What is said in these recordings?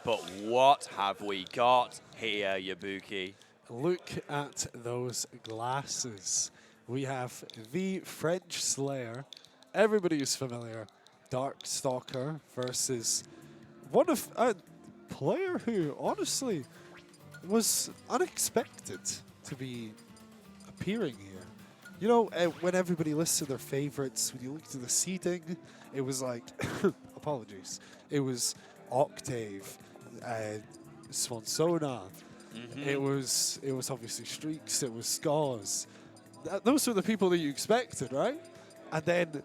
But what have we got here, Yabuki? Look at those glasses. We have the French Slayer. Everybody is familiar. Darkstalker versus one of a player who honestly was unexpected to be appearing here. You know, when everybody lists to their favorites, when you look to the seeding, it was like, apologies, it was Octave, Swansona, it was obviously Streaks, it was Scars. Those were the people that you expected, right? And then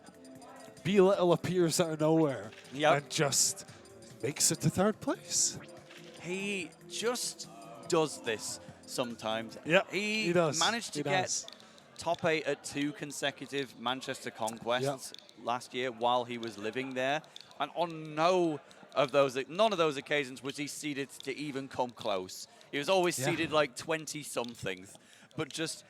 B Little appears out of nowhere and just makes it to third place. He just does this sometimes. Yep, he does. Managed to get top 8 at 2 consecutive Manchester Conquests last year while he was living there. And on none of those occasions was he seeded to even come close. He was always seeded like 20-somethings, but just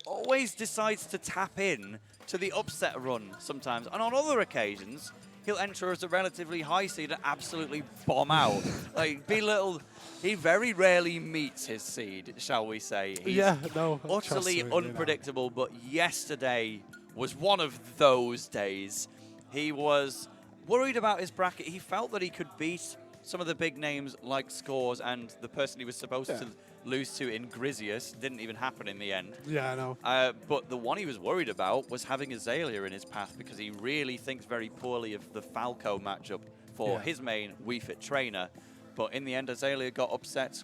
always decides to tap in to the upset run sometimes. And on other occasions, he'll enter as a relatively high seed and absolutely bomb out. Like, B Little, he very rarely meets his seed, shall we say. He's utterly unpredictable, but yesterday was one of those days. He was worried about his bracket. He felt that he could beat some of the big names like Scores and the person he was supposed to lose to in Grizius. Didn't even happen in the end. Yeah, I know. But the one he was worried about was having Azalea in his path because he really thinks very poorly of the Falco matchup for his main WiiFit trainer. But in the end, Azalea got upset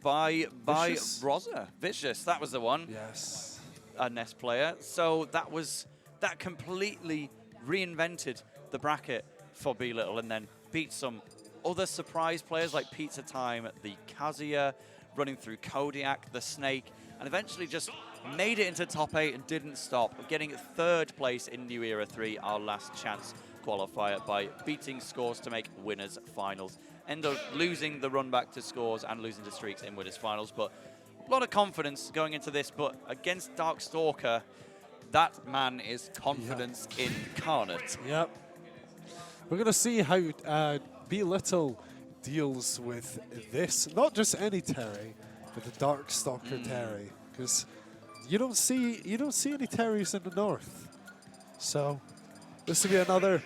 by Rosa. Vicious, that was the one. Yes. A Nest player. So that completely reinvented the bracket for B Little and then beat some other surprise players like Pizza Time, the Kazuya, running through Kodiak, the Snake, and eventually just made it into top 8 and didn't stop, getting 3rd place in New Era 3, our last chance qualifier, by beating Scores to make winners finals. End up losing the run back to Scores and losing to Streaks in winners finals, but a lot of confidence going into this. But against Darkstalker, that man is confidence incarnate. Yep. We're going to see how B Little deals with this. Not just any Terry, but the Darkstalker Terry. Because you don't see any Terrys in the north. So this will be another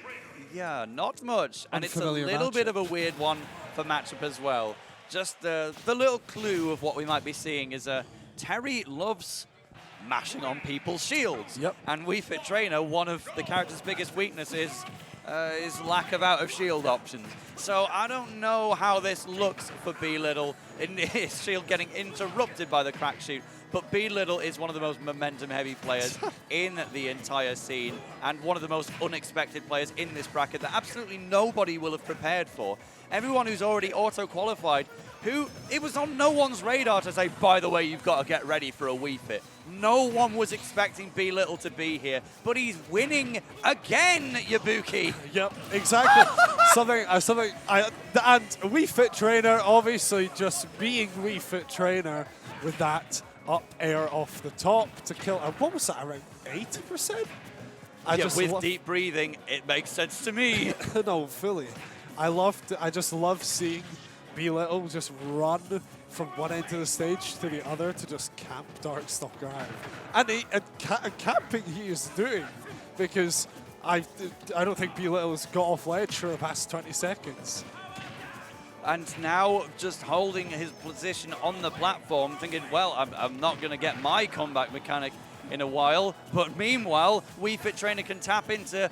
not much. And it's a little bit of a weird one for matchup as well. Just the little clue of what we might be seeing is Terry loves mashing on people's shields. Yep. And WiiFit Trainer, one of the character's biggest weaknesses is lack of out-of-shield options. So I don't know how this looks for B Little in his shield getting interrupted by the crack shoot. But B Little is one of the most momentum-heavy players in the entire scene and one of the most unexpected players in this bracket that absolutely nobody will have prepared for. Everyone who's already auto-qualified, it was on no one's radar to say, by the way, you've got to get ready for a WiiFit. No one was expecting B Little to be here, but he's winning again, Yabuki. Yep, exactly. And WiiFit Trainer, obviously just being WiiFit Trainer with that up air off the top to kill. What was that, around 80%? With deep breathing, it makes sense to me. No, fully. I just love seeing B Little just run from one end of the stage to the other to just camp Darkstalker out. And camping he is doing, because I don't think B Little has got off ledge for the past 20 seconds. And now just holding his position on the platform, thinking, well, I'm not going to get my comeback mechanic in a while. But meanwhile, WiiFit Trainer can tap into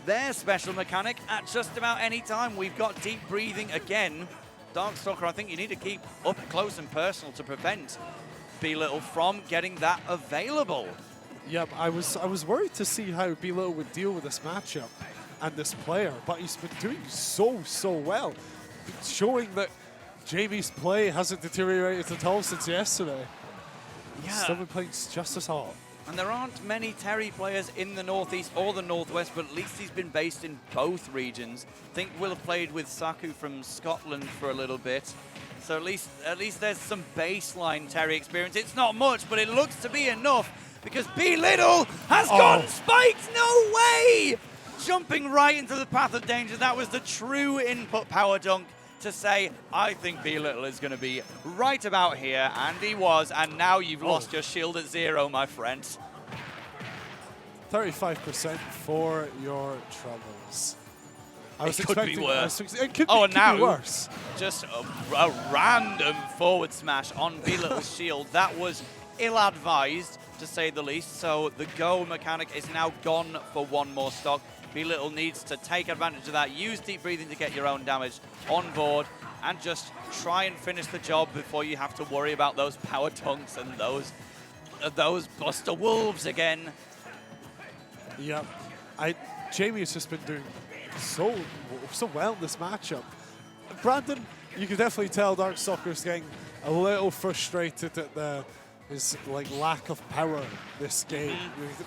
their special mechanic at just about any time. We've got deep breathing again. Darkstalker, I think you need to keep up close and personal to prevent B Little from getting that available. Yep, I was worried to see how B Little would deal with this matchup and this player, but he's been doing so well, showing that Jamie's play hasn't deteriorated at all since yesterday. Yeah. Still been playing just as hot. And there aren't many Terry players in the Northeast or the Northwest, but at least he's been based in both regions. I think we'll have played with Saku from Scotland for a little bit. So at least there's some baseline Terry experience. It's not much, but it looks to be enough because B Little has gotten spiked. No way! Jumping right into the path of danger. That was the true input power dunk. to say, I think B-Little is going to be right about here, and he was, and now you've lost your shield at 0, my friend. 35% for your troubles. It could be worse. It could be worse. Just a random forward smash on B-Little's shield. That was ill-advised, to say the least. So the go mechanic is now gone for one more stock. B-Little needs to take advantage of that. Use deep breathing to get your own damage on board and just try and finish the job before you have to worry about those power dunks and those Buster Wolves again. Yep. Jamie has just been doing so well in this matchup. Brandon, you can definitely tell Darkstalker's getting a little frustrated at his lack of power this game.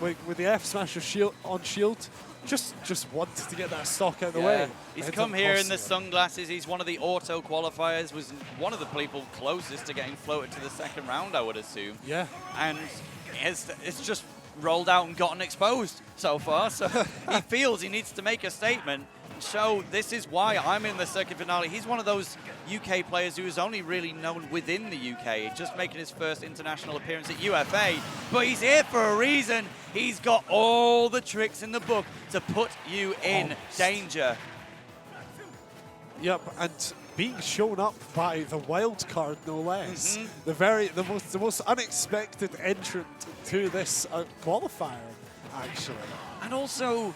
With the F smash of shield on shield, just wanted to get that stock out of the way. He's come here in the sunglasses. He's one of the auto qualifiers. Was one of the people closest to getting floated to the second round, I would assume. Yeah. And it's just rolled out and gotten exposed so far. So he feels he needs to make a statement and show this is why I'm in the circuit finale. He's one of those UK players who is only really known within the UK, just making his first international appearance at UFA. But he's here for a reason. He's got all the tricks in the book to put you in danger. Yep, and being shown up by the wild card, no less. The most unexpected entrant to this qualifier, actually. And also,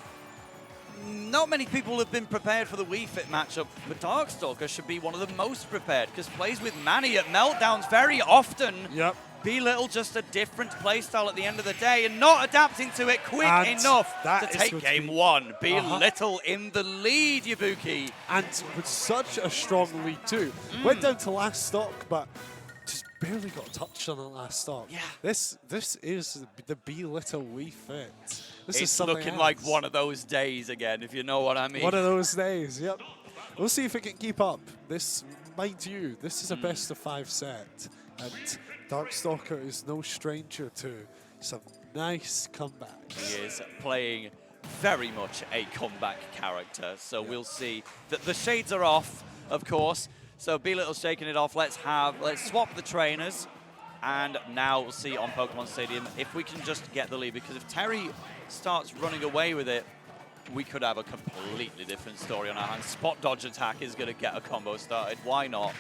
not many people have been prepared for the WiiFit matchup, but Darkstalker should be one of the most prepared because plays with Manny at meltdowns very often. Yep. B-Little just a different playstyle at the end of the day and not adapting to it quick enough to take game one. B-Little in the lead, Yabuki. And with such a strong lead too. Went down to last stock, but just barely got touched on the last stock. Yeah. This is the B-Little WiiFit. It's looking like one of those days again, if you know what I mean. One of those days, yep. We'll see if it can keep up. This, mind you, this is a best of 5 set. And Darkstalker is no stranger to some nice comebacks. He is playing very much a comeback character, so we'll see. The shades are off, of course, so B-Little's shaking it off. Let's swap the trainers, and now we'll see on Pokemon Stadium if we can just get the lead, because if Terry starts running away with it, we could have a completely different story on our hands. Spot dodge attack is going to get a combo started. Why not?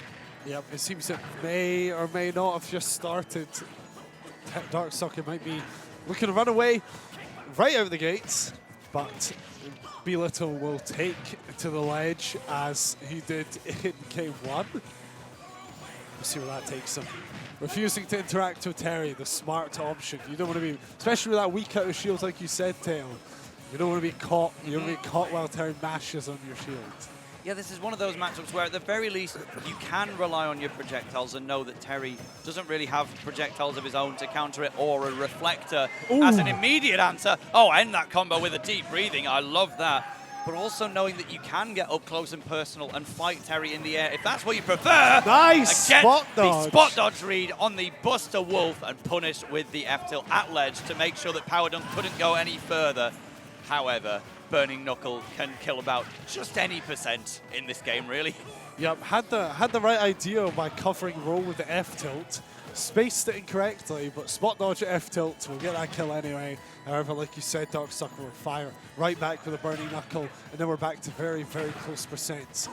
Yep, it seems it may or may not have just started. Darkstalker might be looking to run away right out of the gates, but B-Little will take to the ledge as he did in game one. We'll see where that takes him. Refusing to interact with Terry, the smart option. You don't want to be, especially with that weak out of shield like you said, Tail. You don't want to be caught. You don't want to be caught while Terry mashes on your shield. Yeah, this is one of those matchups where at the very least you can rely on your projectiles and know that Terry doesn't really have projectiles of his own to counter it or a reflector as an immediate answer. Oh, end that combo with a deep breathing. I love that. But also knowing that you can get up close and personal and fight Terry in the air if that's what you prefer. Nice spot dodge. The spot dodge read on the Buster Wolf and punish with the F-tilt at ledge to make sure that Power Dunk couldn't go any further. However, Burning Knuckle can kill about just any % in this game, really. Yep, had the right idea by covering roll with the F-tilt. Spaced it incorrectly, but spot dodge at F-tilt will get that kill anyway. However, like you said, Darkstalker will fire right back with a Burning Knuckle, and then we're back to very, very close %.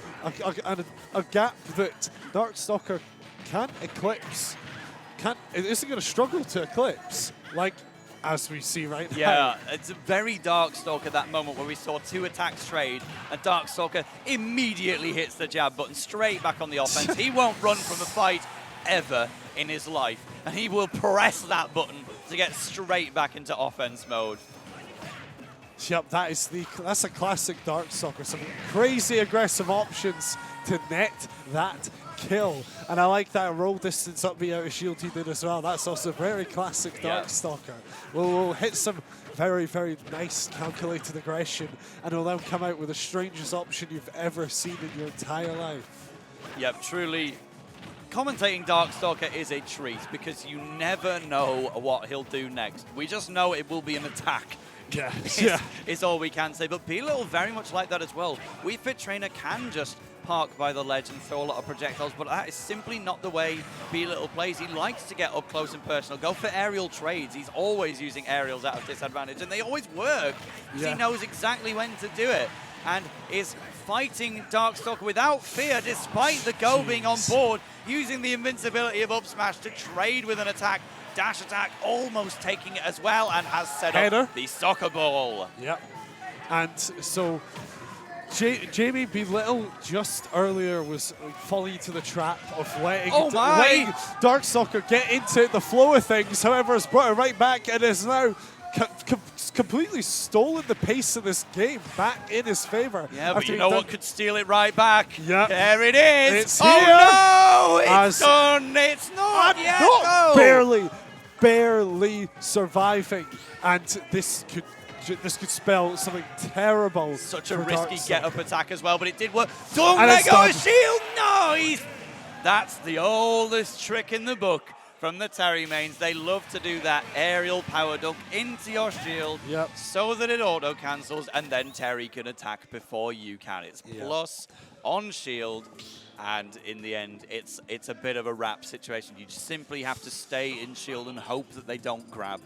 A gap that Darkstalker can't eclipse. Isn't going to struggle to eclipse, like as we see right now. Yeah, it's a very Darkstalker, that moment where we saw 2 attacks trade, and Darkstalker immediately hits the jab button straight back on the offense. He won't run from a fight ever in his life, and he will press that button to get straight back into offense mode. Yep, that's a classic Darkstalker. Some crazy aggressive options to net that kill. And I like that roll distance up B out of shield he did as well. That's also very classic Darkstalker. We'll hit some very, very nice calculated aggression, and will then come out with the strangest option you've ever seen in your entire life. Yep, truly. Commentating Darkstalker is a treat because you never know what he'll do next. We just know it will be an attack. Yeah, Is all we can say. But B-Little very much like that as well. WiiFit Trainer can just park by the ledge and throw a lot of projectiles, but that is simply not the way B-Little plays. He likes to get up close and personal, go for aerial trades. He's always using aerials out of disadvantage, and they always work. Yeah. He knows exactly when to do it, and is fighting Darkstalker without fear, despite the Go being on board, using the invincibility of up smash to trade with an attack. Dash attack, almost taking it as well, and has set up the soccer ball. Yep. And so Jamie B-Little just earlier was falling into the trap of letting Darkstalker get into the flow of things. However, has brought it right back and is now completely stolen the pace of this game back in his favor. Yeah, but you know what could steal it right back? Yeah. There it is. It's here. Oh no! It's done. It's not yet. Not barely surviving, and this could spell something terrible. Such a risky get-up attack as well, but it did work. Don't let go of shield. No, that's the oldest trick in the book from the Terry mains. They love to do that aerial power dunk into your shield so that it auto-cancels, and then Terry can attack before you can. It's plus on shield. And in the end, it's a bit of a wrap situation. You just simply have to stay in shield and hope that they don't grab.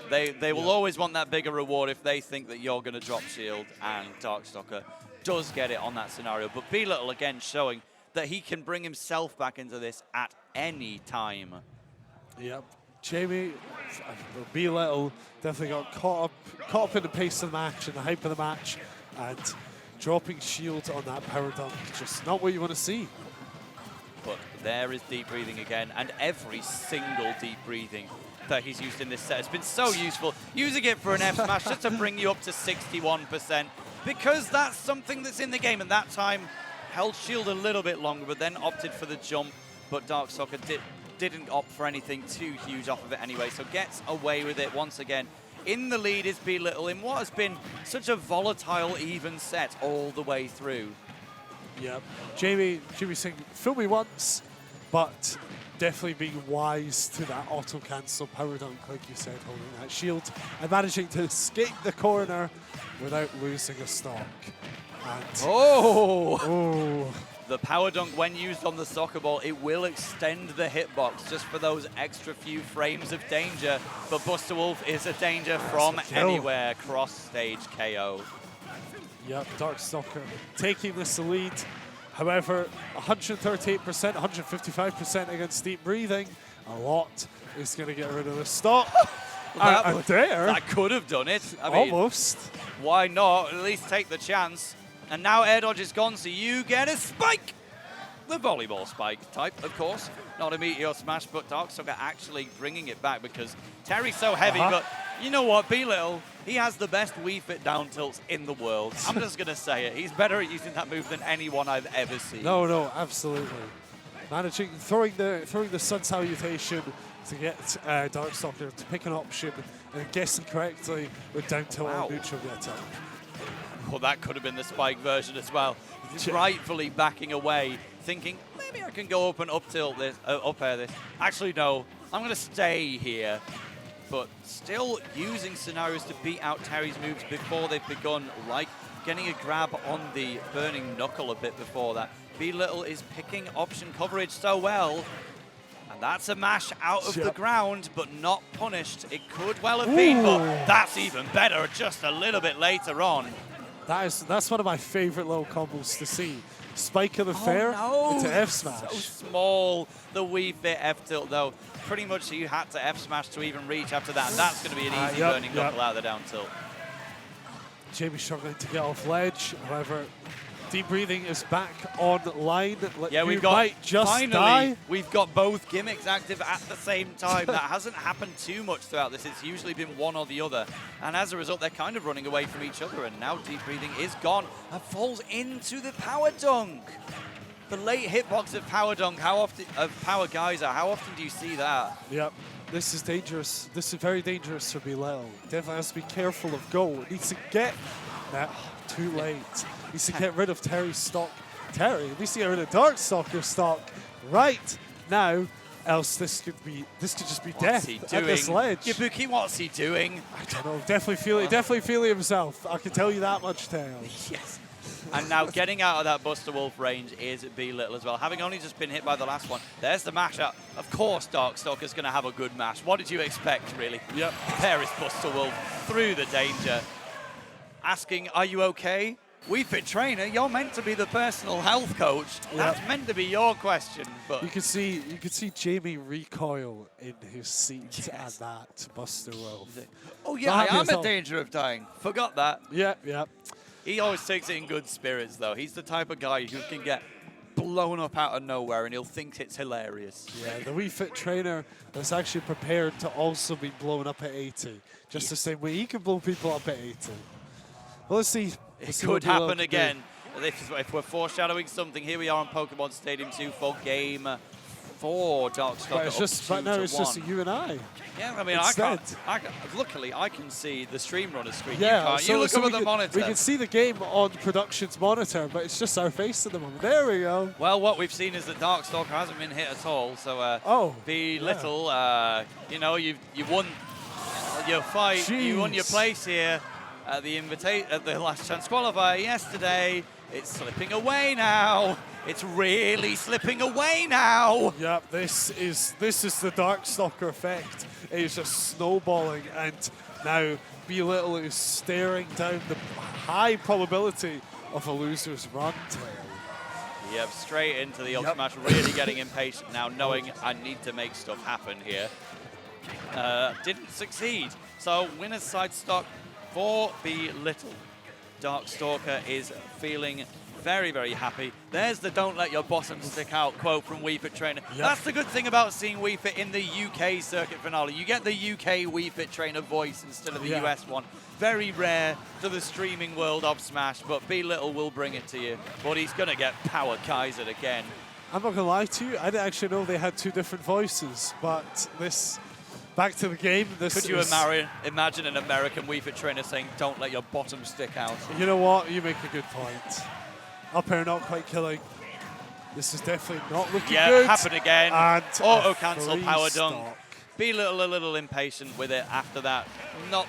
They will always want that bigger reward if they think that you're going to drop shield, and Darkstalker does get it on that scenario. But B-Little, again, showing that he can bring himself back into this at any time. Yep. Jamie, B-Little definitely got caught up in the pace of the match and the hype of the match, and dropping shield on that power dunk, just not what you want to see. But there is deep breathing again, and every single deep breathing that he's used in this set has been so useful. Using it for an F smash just to bring you up to 61%, because that's something that's in the game, and that time held shield a little bit longer, but then opted for the jump. But Darkstalker didn't opt for anything too huge off of it anyway, so gets away with it once again. In the lead is B-Little in what has been such a volatile, even set all the way through. Yep. Jamie saying, fool me once, but definitely being wise to that auto-cancel power dunk, like you said, holding that shield, and managing to escape the corner without losing a stock. And the power dunk, when used on the soccer ball, it will extend the hitbox just for those extra few frames of danger. But Buster Wolf is a danger from anywhere. Cross-stage KO. Yep, Darkstalker taking this lead. However, 138%, 155% against deep breathing. A lot is going to get rid of the stock. That could have done it. I mean, almost. Why not? At least take the chance. And now air dodge is gone, so you get a spike. The volleyball spike type, of course. Not a meteor smash, but Darkstalker actually bringing it back because Terry's so heavy. But you know what? B-Little, he has the best WiiFit down tilts in the world. I'm just going to say it. He's better at using that move than anyone I've ever seen. No, absolutely. Managing, throwing the sun salutation to get Darkstalker to pick an option and guessing correctly with down tilt or neutral get up. Well, that could have been the spike version as well. He's rightfully backing away, thinking, maybe I can go up and up air this. Actually, no, I'm going to stay here. But still using scenarios to beat out Terry's moves before they've begun, like getting a grab on the burning knuckle a bit before that. B-Little is picking option coverage so well. And that's a mash out of the ground, but not punished. It could well have been, but that's even better just a little bit later on. That's one of my favorite little combos to see. Spike of the fair into F smash. So small, the WiiFit F tilt though. Pretty much you had to F smash to even reach after that. And that's going to be an easy burning knuckle out of the down tilt. Jamie struggling to get off ledge. However, deep breathing is back online. Yeah, we've got finally we've got both gimmicks active at the same time. That hasn't happened too much throughout this. It's usually been one or the other. And as a result, they're kind of running away from each other. And now deep breathing is gone and falls into the power dunk. The late hitbox of power dunk, power geyser, how often do you see that? Yep. This is dangerous. This is very dangerous for B-Little. Definitely has to be careful of goal. Needs to get that too late. Needs to get rid of Terry's stock. Terry needs to get rid of Darkstalker stock right now, else this could just be death at this ledge. Yabuki, what's he doing? I don't know. Definitely feeling himself. I can tell you that much, Tails. Yes. And now getting out of that Buster Wolf range is B Little as well. Having only just been hit by the last one, there's the mash up. Of course, Darkstalker's going to have a good mash. What did you expect, really? Yep. There is Buster Wolf through the danger. Asking, are you okay? WiiFit trainer, you're meant to be the personal health coach. That's meant to be your question. But you can see Jamie recoil in his seat at that Buster Wolf. Oh yeah, I am in danger of dying. Forgot that. Yeah. He always takes it in good spirits, though. He's the type of guy who can get blown up out of nowhere and he'll think it's hilarious. Yeah, the WiiFit trainer that's actually prepared to also be blown up at 80, just the same way he can blow people up at 80. Well, let's see. It could happen again. If we're foreshadowing something, here we are on Pokemon Stadium 2 for Game 4. Darkstalker but now it's just you and I. Yeah, I mean, luckily, I can see the stream runner screen. Yeah, you look up at the monitor. We can see the game on production's monitor, but it's just our face at the moment. There we go. Well, what we've seen is that Darkstalker hasn't been hit at all. So, B Little, you know, you won your fight. Jeez. You won your place here. At the last chance qualifier yesterday. It's slipping away now. It's really slipping away now. Yep, this is the Darkstalker effect. It is just snowballing, and now B Little is staring down the high probability of a loser's run tail. Yep, straight into the up smash, really getting impatient now, knowing I need to make stuff happen here. Didn't succeed. So winner's side stock for B Little. Darkstalker is feeling very, very happy. There's the "don't let your bottom stick out" quote from WiiFit trainer. Yep. That's the good thing about seeing WiiFit in the UK circuit finale. You get the UK WiiFit trainer voice instead of the US one. Very rare to the streaming world of Smash, but B Little will bring it to you. But he's going to get power Kaisered again. I'm not going to lie to you, I didn't actually know they had two different voices, but this... Back to the game. Could you imagine an American WiiFit trainer saying, "Don't let your bottom stick out"? You know what? You make a good point. Up air not quite killing. This is definitely not looking good. Yeah, happen again. And auto cancel power dunk. Stock. B Little a little impatient with it after that. Not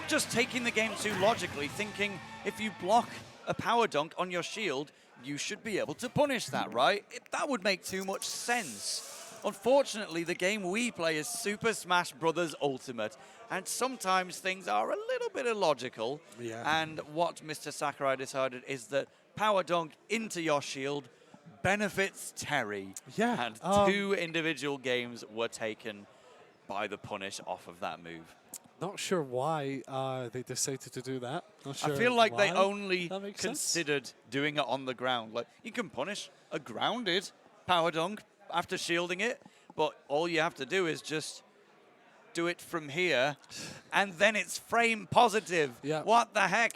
just taking the game too logically, thinking if you block a power dunk on your shield, you should be able to punish that, right? That would make too much sense. Unfortunately, the game we play is Super Smash Bros. Ultimate, and sometimes things are a little bit illogical. Yeah. And what Mr. Sakurai decided is that power dunk into your shield benefits Terry. Yeah. And two individual games were taken by the punish off of that move. Not sure why they decided to do that. Not sure I feel like why. they only That makes considered sense. doing it on the ground. Like, you can punish a grounded power dunk after shielding it, but all you have to do is just do it from here, and then it's frame positive. Yeah. What the heck?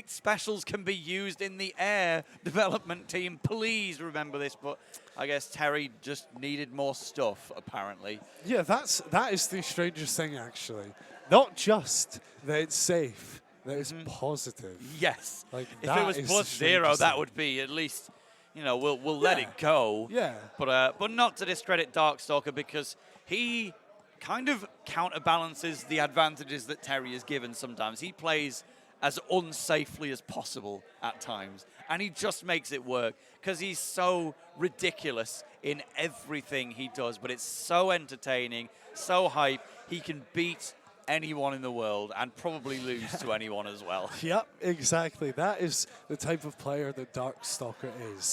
Specials can be used in the air. Development team, please remember this, but I guess Terry just needed more stuff, apparently. Yeah, that is the strangest thing, actually. Not just that it's safe, that it's positive. Yes. Like, if it was +0, that would be at least... You know, we'll let it go. Yeah. But not to discredit Darkstalker, because he kind of counterbalances the advantages that Terry is given sometimes. He plays as unsafely as possible at times, and he just makes it work because he's so ridiculous in everything he does, but it's so entertaining, so hype. He can beat anyone in the world and probably lose to anyone as well. Yep, exactly. That is the type of player that Darkstalker is.